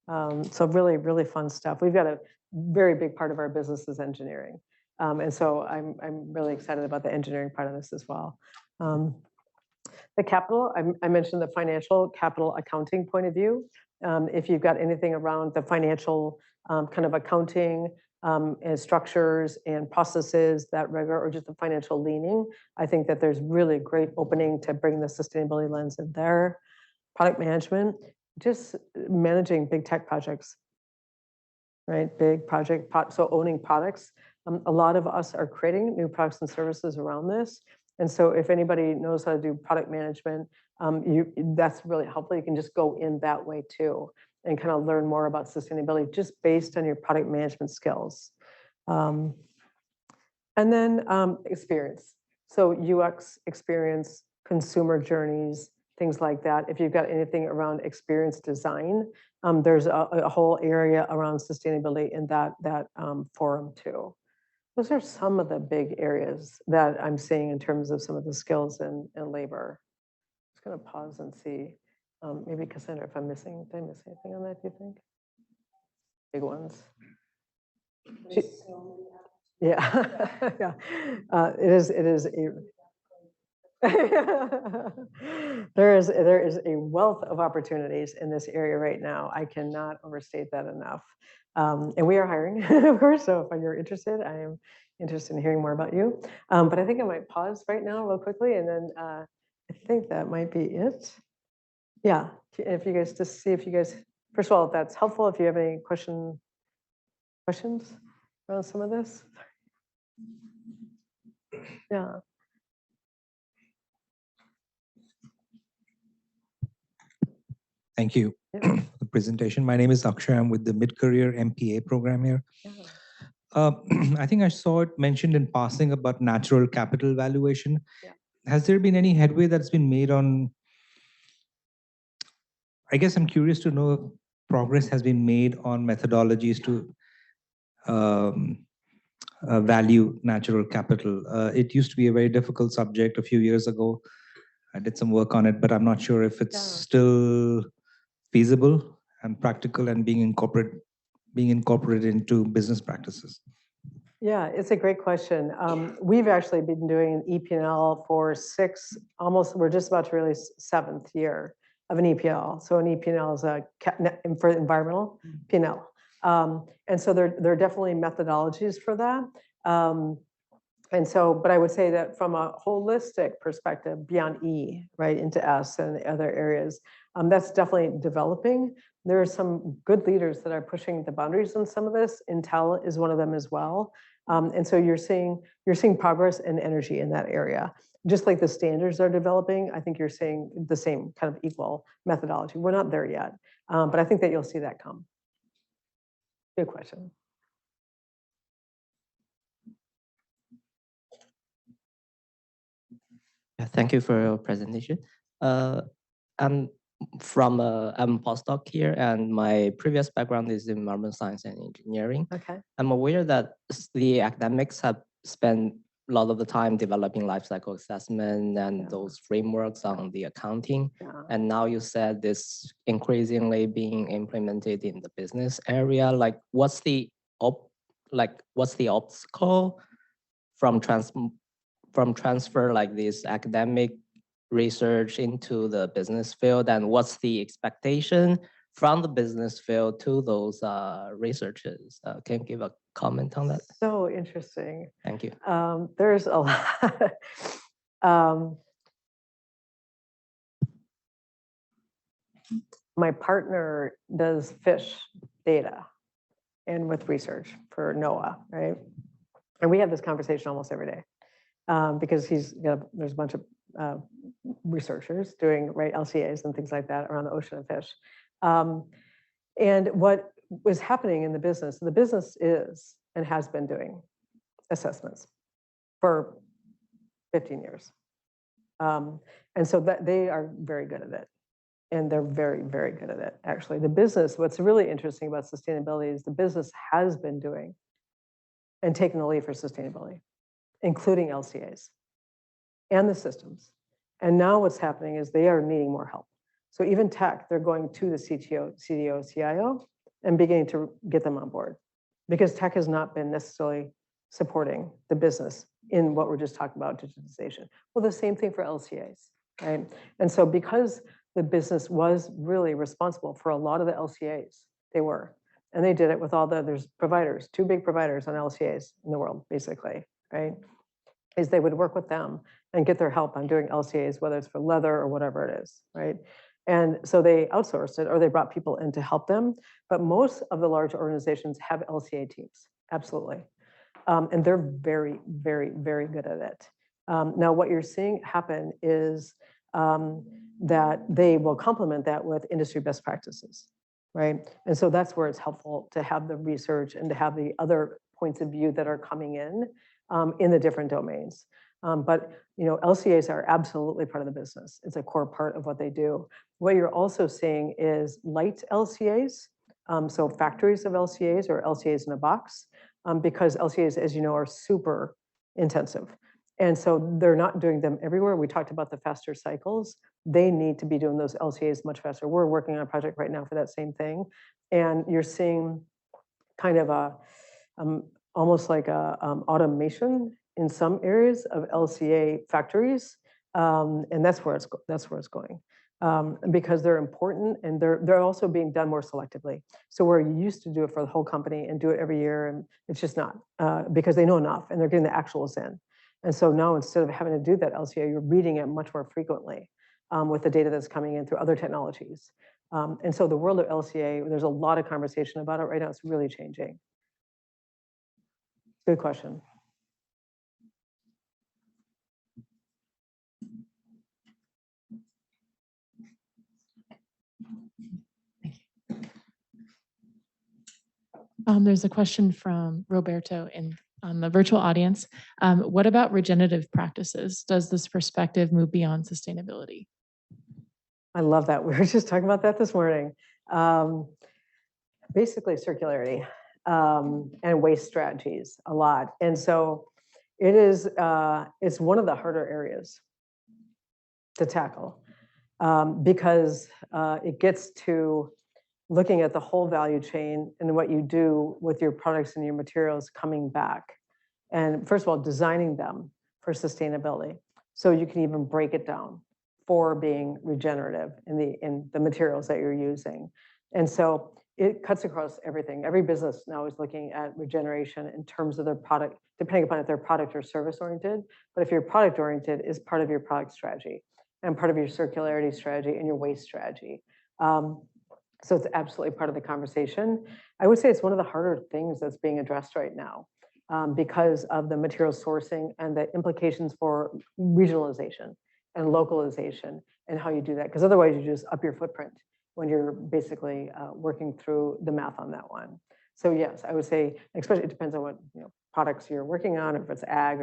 So really, really fun stuff. We've got a very big part of our business is engineering. And so I'm really excited about the engineering part of this as well. The capital, I mentioned the financial capital accounting point of view. If you've got anything around the financial kind of accounting and structures and processes that rigor or just the financial leaning, I think that there's really great opening to bring the sustainability lens in there. Product management, just managing big tech projects, right? Big project, so owning products. A lot of us are creating new products and services around this. And so if anybody knows how to do product management, that's really helpful. You can just go in that way too and kind of learn more about sustainability just based on your product management skills. And then experience. So UX experience, consumer journeys, things like that. If you've got anything around experience design, there's a whole area around sustainability in that forum too. Those are some of the big areas that I'm seeing in terms of some of the skills and labor. I'm just going to pause and see. Maybe Cassandra, if I'm missing, did I miss anything on that, do you think? Big ones. Yeah, yeah. It is there is a wealth of opportunities in this area right now. I cannot overstate that enough. And we are hiring, of course, so if you're interested, I am interested in hearing more about you. But I think I might pause right now real quickly, and then I think that might be it. Yeah, if you guys, just see if you guys, first of all, if that's helpful, if you have any questions around some of this. Yeah. Thank you for the presentation. My name is Akshay. I'm with the Mid-Career MPA program here. Yeah. I think I saw it mentioned in passing about natural capital valuation. Yeah. Has there been any headway that's been made on, I guess I'm curious to know if progress has been made on methodologies to value natural capital. It used to be a very difficult subject a few years ago. I did some work on it, but I'm not sure if it's still feasible and practical and being incorporated into business practices. Yeah, it's a great question. We've actually been doing an EPL for we're just about to release 7th year of an EPL. So an EPL is for environmental P&L. And so there are definitely methodologies for that. And so, but I would say that from a holistic perspective, beyond E, right, into S and other areas, that's definitely developing. There are some good leaders that are pushing the boundaries on some of this. Intel is one of them as well. And so you're seeing progress and energy in that area. Just like the standards are developing, I think you're seeing the same kind of equal methodology. We're not there yet, but I think that you'll see that come. Good question. Thank you for your presentation. I'm a postdoc here, and my previous background is in environmental science and engineering. Okay. I'm aware that the academics have spent a lot of the time developing life cycle assessment and those frameworks on the accounting. Yeah. And now you said this increasingly being implemented in the business area. Like, what's the obstacle from transfer like this academic research into the business field, and what's the expectation from the business field to those researchers. Can you give a comment on that? So interesting. Thank you. There's a lot. My partner does fish data and with research for NOAA, right? And we have this conversation almost every day because there's a bunch of researchers doing LCAs and things like that around the ocean and fish. And what was happening in the business is and has been doing assessments for 15 years. And so that they are very good at it. And they're very, very good at it, actually. The business, what's really interesting about sustainability is the business has been doing and taking the lead for sustainability, including LCAs and the systems. And now what's happening is they are needing more help. So even tech, they're going to the CTO, CDO, CIO, and beginning to get them on board. Because tech has not been necessarily supporting the business in what we're just talking about, digitization. Well, the same thing for LCAs, right? And so because the business was really responsible for a lot of the LCAs, they were. And they did it with there's providers, 2 big providers on LCAs in the world, basically, right? Is they would work with them and get their help on doing LCAs, whether it's for leather or whatever it is, right? And so they outsourced it or they brought people in to help them. But most of the large organizations have LCA teams, absolutely. And they're very, very, very good at it. Now, what you're seeing happen is that they will complement that with industry best practices, right? And so that's where it's helpful to have the research and to have the other points of view that are coming in the different domains. But LCAs are absolutely part of the business. It's a core part of what they do. What you're also seeing is light LCAs, so factories of LCAs or LCAs in a box, because LCAs, as you know, are super intensive. And so they're not doing them everywhere. We talked about the faster cycles. They need to be doing those LCAs much faster. We're working on a project right now for that same thing. And you're seeing kind of almost like automation in some areas of LCA factories. And that's where it's going. Because they're important and they're also being done more selectively. So where you used to do it for the whole company and do it every year, and it's just not because they know enough and they're getting the actuals in. And so now instead of having to do that LCA, you're reading it much more frequently with the data that's coming in through other technologies. And so the world of LCA, there's a lot of conversation about it right now. It's really changing. Good question. There's a question from Roberto on the virtual audience. What about regenerative practices? Does this perspective move beyond sustainability? I love that. We were just talking about that this morning. Basically circularity and waste strategies a lot. And so it's one of the harder areas to tackle because it gets to looking at the whole value chain and what you do with your products and your materials coming back. And first of all, designing them for sustainability. So you can even break it down for being regenerative in the materials that you're using. And so it cuts across everything. Every business now is looking at regeneration in terms of their product, depending upon if they're product or service oriented. But if you're product oriented, is part of your product strategy and part of your circularity strategy and your waste strategy. So it's absolutely part of the conversation. I would say it's one of the harder things that's being addressed right now because of the material sourcing and the implications for regionalization and localization and how you do that. Because otherwise you just up your footprint when you're basically working through the math on that one. So yes, I would say, especially it depends on what products you're working on, if it's ag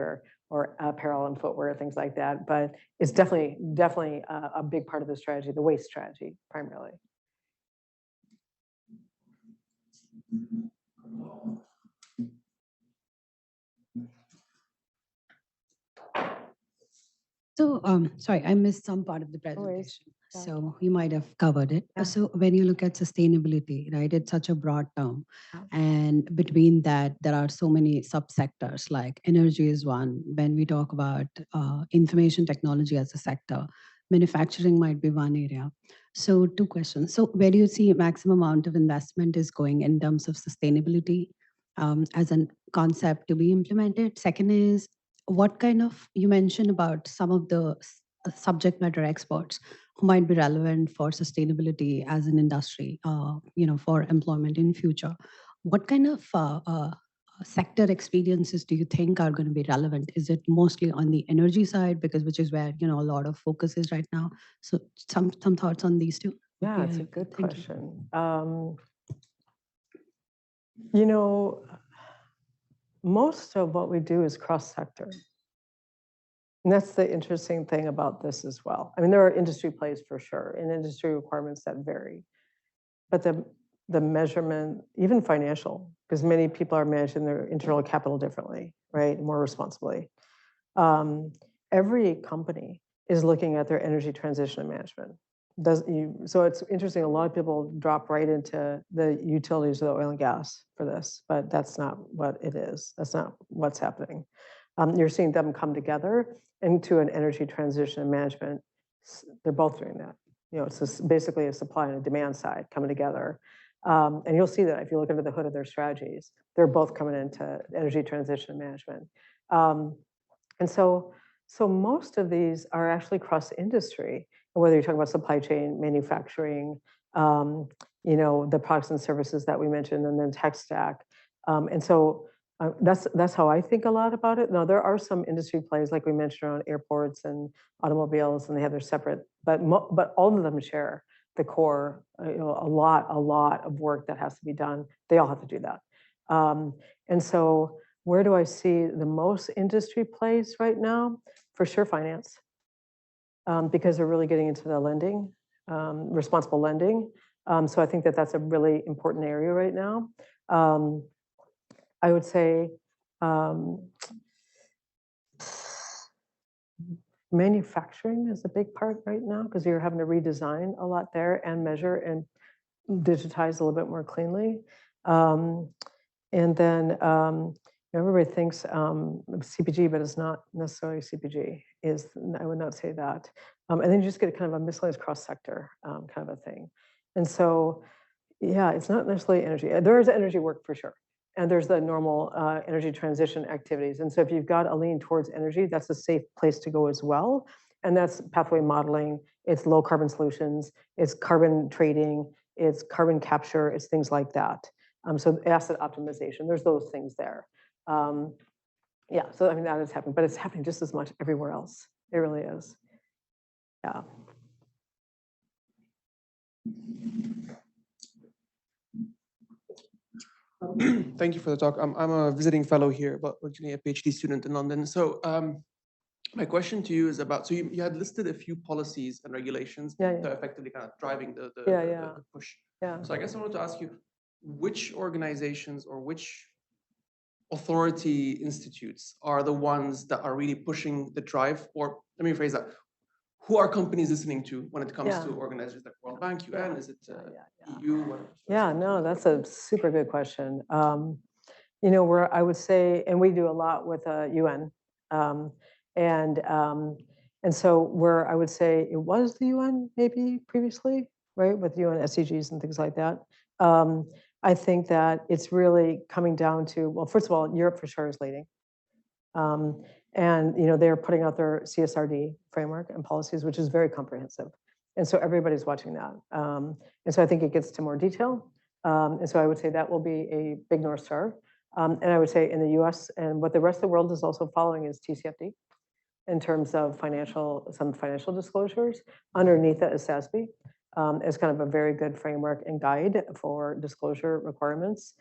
or apparel and footwear, things like that. But it's definitely a big part of the strategy, the waste strategy primarily. So, sorry, I missed some part of the presentation. So you might have covered it. Yeah. So when you look at sustainability, right, it's such a broad term. And between that, there are so many subsectors, like energy is one. When we talk about information technology as a sector, manufacturing might be one area. So 2 questions. So where do you see maximum amount of investment is going in terms of sustainability as a concept to be implemented? Second is, what kind of, you mentioned about some of the subject matter experts who might be relevant for sustainability as an industry, for employment in future. What kind of sector experiences do you think are going to be relevant? Is it mostly on the energy side, because which is where a lot of focus is right now? So some thoughts on these two? Yeah, it's a good Thank question. Most of what we do is cross-sector. And that's the interesting thing about this as well. I mean, there are industry plays for sure, and industry requirements that vary. But the measurement, even financial, because many people are managing their internal capital differently, right? More responsibly. Every company is looking at their energy transition and management. So it's interesting, a lot of people drop right into the utilities of the oil and gas for this, but that's not what it is. That's not what's happening. You're seeing them come together into an energy transition and management. They're both doing that. It's basically a supply and a demand side coming together. And you'll see that if you look under the hood of their strategies, they're both coming into energy transition and management. And so most of these are actually cross-industry, whether you're talking about supply chain, manufacturing, the products and services that we mentioned, and then tech stack. And so that's how I think a lot about it. Now, there are some industry plays, like we mentioned, around airports and automobiles, and they have their separate, but all of them share the core, a lot of work that has to be done. They all have to do that. And so where do I see the most industry plays right now? For sure, finance, because they're really getting into the lending, responsible lending. So I think that that's a really important area right now. I would say manufacturing is a big part right now, because you're having to redesign a lot there and measure and digitize a little bit more cleanly. And then everybody thinks CPG, but it's not necessarily CPG. I would not say that. And then you just get kind of a miscellaneous cross-sector kind of a thing. And so, yeah, it's not necessarily energy. There is energy work for sure. And there's the normal energy transition activities. And so if you've got a lean towards energy, that's a safe place to go as well. And that's pathway modeling, it's low carbon solutions, it's carbon trading, it's carbon capture, it's things like that. So asset optimization, there's those things there. Yeah, so I mean, that is happening, but it's happening just as much everywhere else. It really is. Yeah. Thank you for the talk. I'm a visiting fellow here, but originally a PhD student in London. So my question to you is about, so you had listed a few policies and regulations that are effectively kind of driving the push. Yeah. So I guess I wanted to ask you, which organizations or which authority institutes are the ones that are really pushing the drive? Or let me rephrase that. Who are companies listening to when it comes to organizations like World Bank, UN? Is it EU? Yeah, no, that's a super good question. Where I would say, and we do a lot with UN, and so where I would say it was the UN maybe previously, right, with UN SDGs and things like that. I think that it's really coming down to, well, first of all, Europe for sure is leading. And they're putting out their CSRD framework and policies, which is very comprehensive. And so everybody's watching that. And so I think it gets to more detail. And so I would say that will be a big North Star. And I would say in the US, and what the rest of the world is also following is TCFD in terms of some financial disclosures. Underneath that is SASB as kind of a very good framework and guide for disclosure requirements.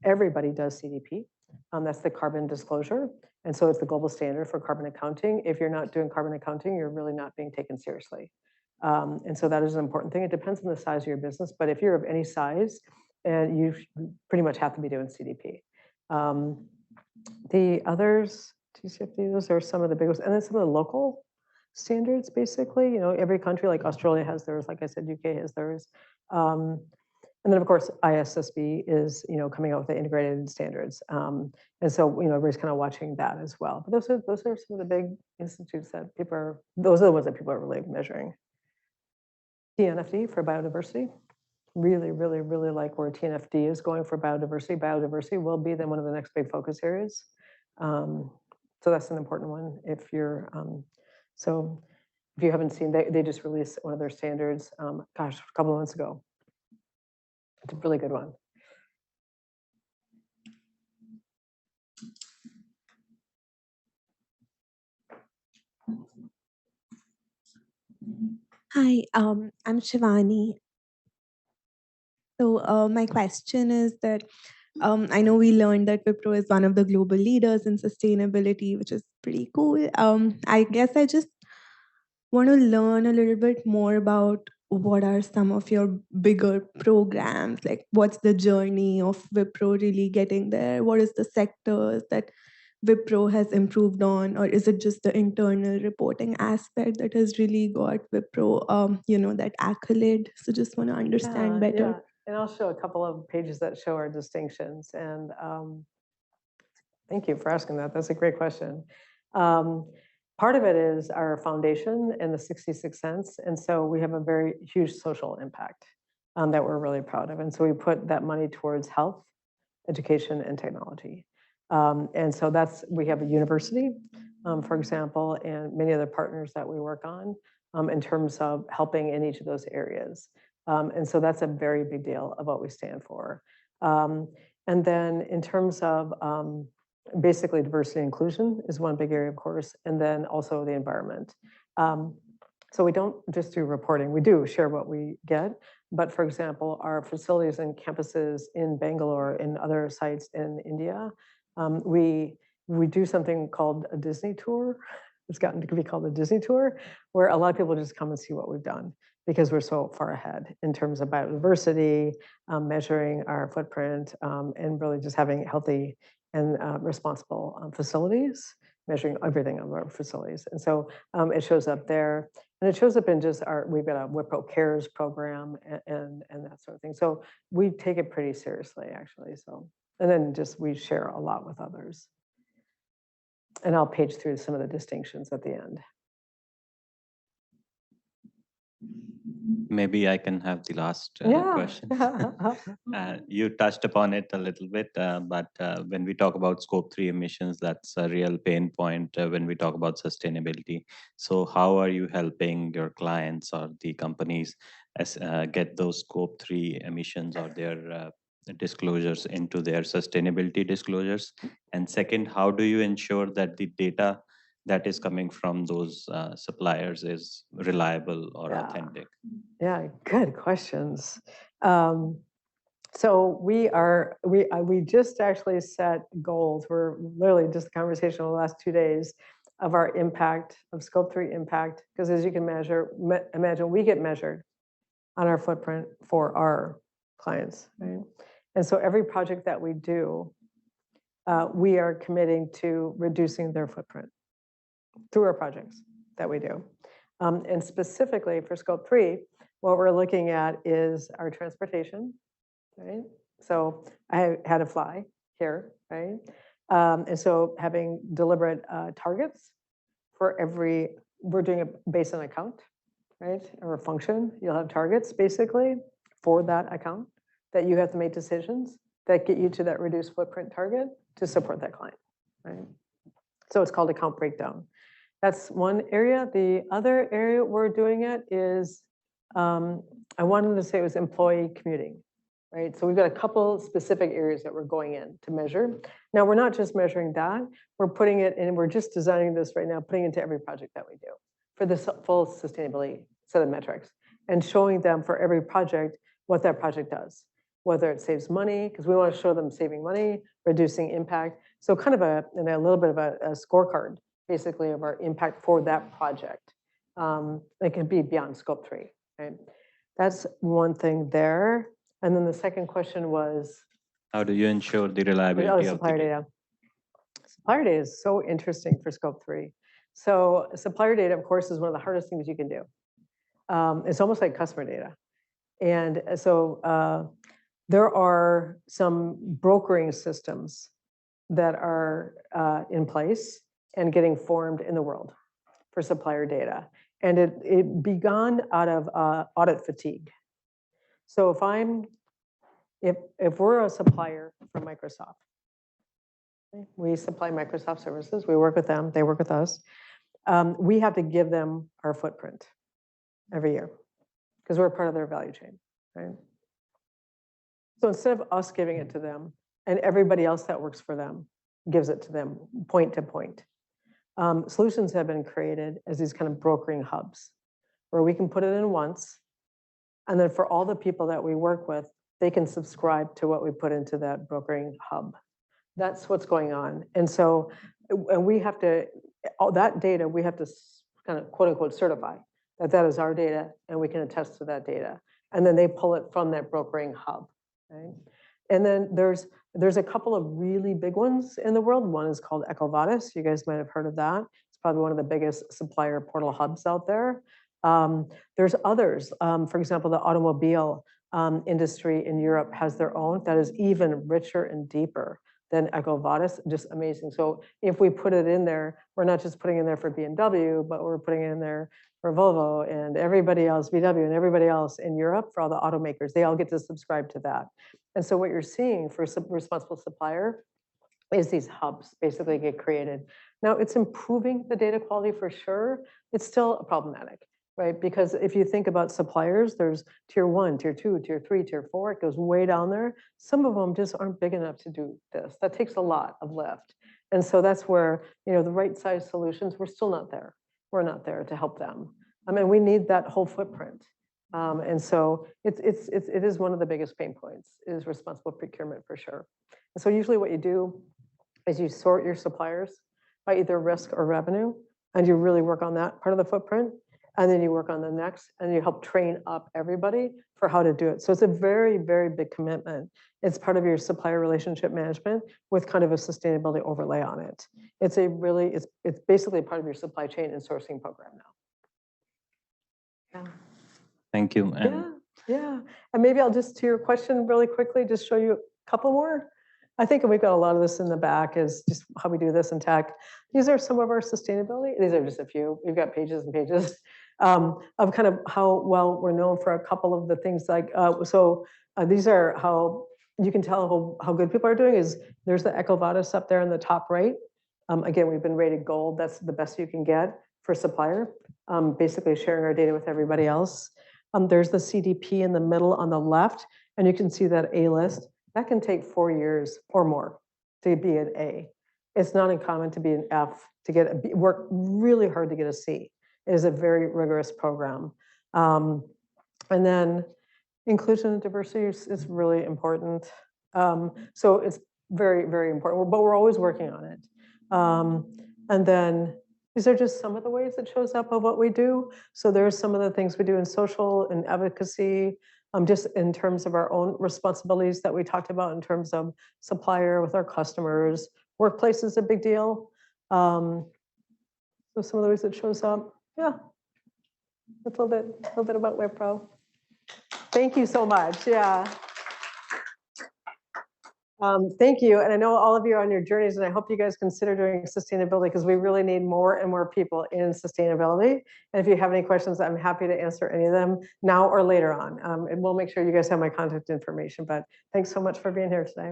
Everybody does CDP. That's the carbon disclosure. And so it's the global standard for carbon accounting. If you're not doing carbon accounting, you're really not being taken seriously. And so that is an important thing. It depends on the size of your business, but if you're of any size, you pretty much have to be doing CDP. The others, TCFD, those are some of the biggest, and then some of the local standards, basically. Every country, like Australia has theirs, like I said, UK has theirs. And then, of course, ISSB is, coming out with the integrated standards. And so, everybody's kind of watching that as well. But those are some of the big institutes that those are the ones that people are really measuring. TNFD for biodiversity. Really, really, really like where TNFD is going for biodiversity. Biodiversity will be then one of the next big focus areas. So that's an important one. If you haven't seen, they just released one of their standards, a couple of months ago. It's a really good one. Hi, I'm Shivani. So my question is that I know we learned that Wipro is one of the global leaders in sustainability, which is pretty cool. I guess I just want to learn a little bit more about what are some of your bigger programs, like what's the journey of Wipro really getting there? What is the sectors that Wipro has improved on, or is it just the internal reporting aspect that has really got Wipro, that accolade? So just want to understand better. Yeah. And I'll show a couple of pages that show our distinctions. And thank you for asking that. That's a great question. Part of it is our foundation and the 66 cents. And so we have a very huge social impact that we're really proud of. And so we put that money towards health, education, and technology. And so we have a university, for example, and many other partners that we work on in terms of helping in each of those areas. And so that's a very big deal of what we stand for. And then in terms of basically diversity and inclusion is one big area, of course, and then also the environment. So we don't just do reporting, we do share what we get. But for example, our facilities and campuses in Bangalore and other sites in India, we do something called a Disney tour. It's gotten to be called a Disney tour, where a lot of people just come and see what we've done because we're so far ahead in terms of biodiversity, measuring our footprint, and really just having healthy and responsible facilities, measuring everything of our facilities. And so it shows up there. And it shows up in just we've got a Wipro Cares program and that sort of thing. So we take it pretty seriously, actually. So, and then we share a lot with others. And I'll page through some of the distinctions at the end. Maybe I can have the last question. You touched upon it a little bit, but when we talk about scope 3 emissions, that's a real pain point when we talk about sustainability. So how are you helping your clients or the companies get those scope 3 emissions or their disclosures into their sustainability disclosures? And second, how do you ensure that the data that is coming from those suppliers is reliable or authentic? Yeah, good questions. So we just actually set goals. We're literally just a conversation over the last 2 days of our impact, of scope 3 impact, because as you can imagine, we get measured on our footprint for our clients, right? And so every project that we do, we are committing to reducing their footprint through our projects that we do. And specifically for scope 3, what we're looking at is our transportation, right? So I had to fly here, right? And so having deliberate targets for we're doing it based on account, right? Or a function, you'll have targets basically for that account that you have to make decisions that get you to that reduced footprint target to support that client, right? So it's called account breakdown. That's one area. The other area we're doing it is, I wanted to say it was employee commuting, right? So we've got a couple specific areas that we're going in to measure. Now, we're not just measuring that, we're putting it in, we're just designing this right now, putting it into every project that we do for the full sustainability set of metrics and showing them for every project what that project does, whether it saves money, because we want to show them saving money, reducing impact. So kind of a little bit of a scorecard, basically, of our impact for that project. It can be beyond scope 3, right? That's one thing there. And then the second question was? How do you ensure the reliability of supplier data? Supplier data is so interesting for scope 3. So supplier data, of course, is one of the hardest things you can do. It's almost like customer data. And so there are some brokering systems that are in place and getting formed in the world for supplier data. And it began out of audit fatigue. So if we're a supplier for Microsoft, we supply Microsoft services, we work with them, they work with us. We have to give them our footprint every year because we're part of their value chain, right? So instead of us giving it to them and everybody else that works for them gives it to them point to point, solutions have been created as these kind of brokering hubs where we can put it in once. And then for all the people that we work with, they can subscribe to what we put into that brokering hub. That's what's going on. And so, and we have to, all that data, we have to kind of quote unquote certify that that is our data and we can attest to that data. And then they pull it from that brokering hub, right? And then there's a couple of really big ones in the world. One is called EcoVadis. You guys might have heard of that. It's probably one of the biggest supplier portal hubs out there. There's others. For example, the automobile industry in Europe has their own that is even richer and deeper than EcoVadis, just amazing. So if we put it in there, we're not just putting it in there for BMW, but we're putting it in there for Volvo and everybody else, VW and everybody else in Europe, for all the automakers. They all get to subscribe to that. And so what you're seeing for responsible supplier is these hubs basically get created. Now it's improving the data quality for sure. It's still problematic, right? Because if you think about suppliers, there's tier 1, tier 2, tier 3, tier 4, it goes way down there. Some of them just aren't big enough to do this. That takes a lot of lift. And so that's where, you know, the right size solutions, we're still not there. We're not there to help them. I mean, we need that whole footprint. And so it is one of the biggest pain points is responsible procurement for sure. And so usually what you do is you sort your suppliers by either risk or revenue, and you really work on that part of the footprint. And then you work on the next, and you help train up everybody for how to do it. So it's a very, very big commitment. It's part of your supplier relationship management with kind of a sustainability overlay on it. It's a really, it's basically part of your supply chain and sourcing program now. Yeah. Thank you. And Yeah. And maybe I'll just, to your question really quickly, just show you a couple more. I think we've got a lot of this in the back is just how we do this in tech. These are some of our sustainability. These are just a few. We've got pages and pages of kind of how well we're known for a couple of the things like, these are how you can tell how good people are doing is there's the EcoVadis up there in the top right. Again, we've been rated gold. That's the best you can get for supplier, basically sharing our data with everybody else. There's the CDP in the middle on the left, and you can see that A list. That can take 4 years or more to be an A. It's not uncommon to be an F, to get a B, work really hard to get a C. It is a very rigorous program. And then inclusion and diversity is really important. So it's very, very important, but we're always working on it. And then these are just some of the ways it shows up of what we do. So there's some of the things we do in social and advocacy, just in terms of our own responsibilities that we talked about in terms of supplier with our customers. Workplace is a big deal. So some of the ways it shows up. Yeah, that's a little bit about Wipro. Thank you so much. Yeah. Thank you. And I know all of you are on your journeys, and I hope you guys consider doing sustainability because we really need more and more people in sustainability. And if you have any questions, I'm happy to answer any of them now or later on. And we'll make sure you guys have my contact information. But thanks so much for being here today.